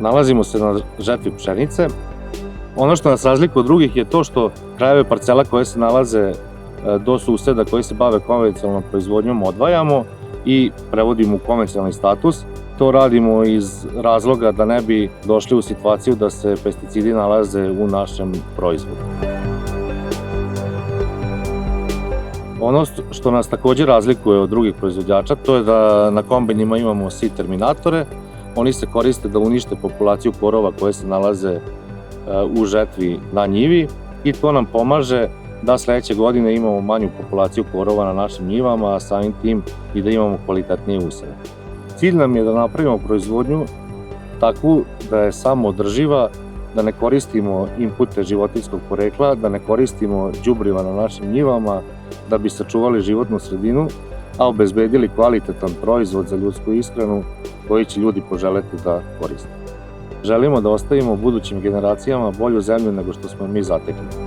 Nalazimo se na žetvi pšenice. Ono što nas razlikuje od drugih je to što krajeve parcela koje se nalaze do suseda koji se bave konvencionalnom proizvodnjom odvajamo i prevodimo u konvencionalni status. To radimo iz razloga da ne bi došli u situaciju da se pesticidi nalaze u našem proizvodu. Ono što nas također razlikuje od drugih proizvođača, to je da na kombajnima imamo seed terminatore. Oni se koriste da unište populaciju korova koje se nalaze u žetvi na njivi i to nam pomaže da sledeće godine imamo manju populaciju korova na našim njivama, a samim tim i da imamo kvalitetnije useve. Cilj nam je da napravimo proizvodnju takvu da je samoodrživa, da ne koristimo inpute životinjskog porekla, da ne koristimo đubriva na našim njivama, da bi sačuvali životnu sredinu, a obezbedili kvalitetan proizvod za ljudsku ishranu koji će ljudi poželeti da koriste. Želimo da ostavimo budućim generacijama bolju zemlju nego što smo mi zatekli.